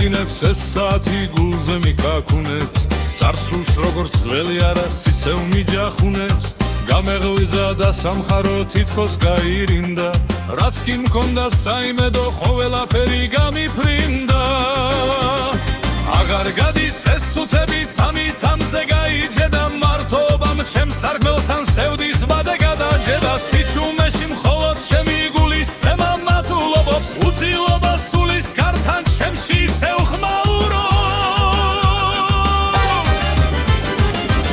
მიგზინებს ეს საათი გულზე მიკაკუნებს წარსულს როგორც ძველი არას ისევ მიჯახუნებს გამეღვიძა და სამხარო თითქოს გაირინდა რაც კი მქონდა საიმედო ყოველაფერი გამიფრინდა აღარ გადის ეს სუთები ცამი-ცამზე გაიჯედა მართობამ ჩემს სარგველთან სევდის ვადე გადაჯედა სიჩუმეში მხოლოდ ჩემი გულის სემა მატულობობს უძილობა სულის კართან ჩემში ისევ ხმაურობს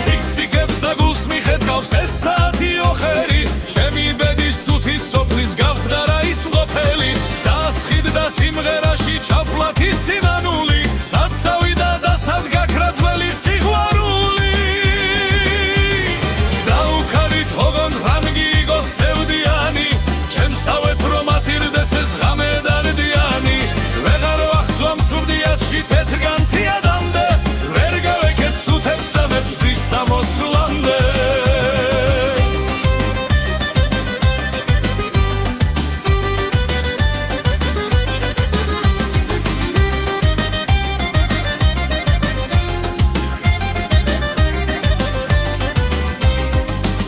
ციკციკებს და გულს მიხედავს ეს საათი ოხერი ჩემი ბედის სუთის სოფლის გავხდა რა ის მყოფელი დასხიდდა სიმღერაში ჩაფლათ ის სინანული საცავიდა და სად გაქრა ძველი სიყვარული დაუქარით ოღონ რამგი იგოს სევდიანი ჩემსავეთ რომ ათირდეს ეს ღამე დარდიანი ვეღარ ვახსოვამ სურდიათში თეთრგანთი ადამდე ვერ გავეკეთ სუთებს და მებზის სამოსლამდე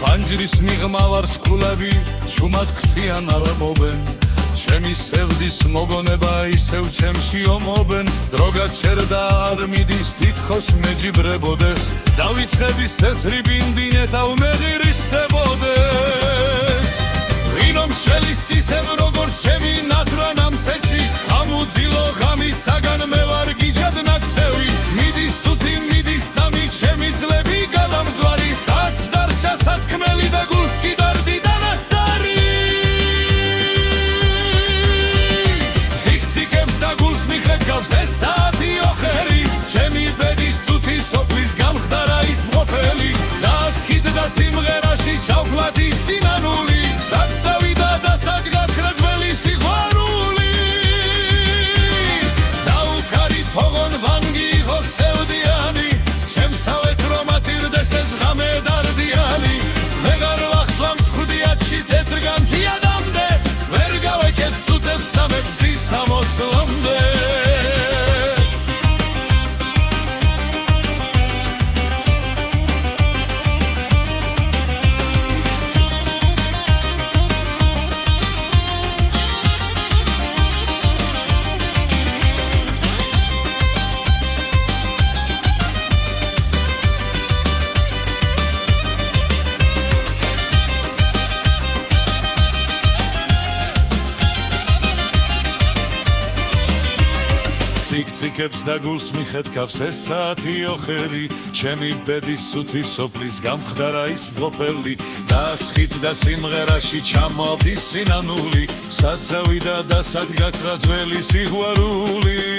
ფანჯრის მიღმავარს ქულები ჩუმად ქთიან ალმობენ ჩემი სევდის მოგონება ისევ ჩემში ომობენ დრო გაჩერდა არ მიდის თითქოს მეჯიბრებოდეს დავიწყების თეთრი ბინდინეთა უმეღირისებოდეს ვინომ შელის ისევ როგორც ჩემი ნათრა ნამცეცი ამუძილო ღამისაგან მე ვარ გიჯად ნაქცევი მიდის სუთი მიდის წამი ჩემი ძლები გადამძვარი საც დარჩა სათქმელი და გულს კი დარდი და ნაცარი ციკციკებს და გულს მიხედავს ეს საათი ოხერი ჩემი ბედის სუთის სოფლის გამხდა რა ის მყოფელი დასხიდდა სიმღერაში ჩავხლათ ის სინანული სად წავიდა და სად გაქრა ძველი სიყვარული დაუქარით ოღონ ვანგი იყოს სევდიანი ჩემსავეთ რომ ათირდეს ეს ღამე დარდიანი ვეღარ ვახსოვამ ცხრდიათში თეთრგანთი ადამდე ვერ გავეკეთ სუთებს და მებზის სამოსლამდე ციკციკებს და გულს მიხედავს ეს საათი ოხერი ჩემი ბედის სუთის სოფლის გამხდა რა ის მყოფელი დასხიდდა სიმღერაში ჩამოვდის სინანული სად წავიდა და სად გაქრა ძველი სიყვარული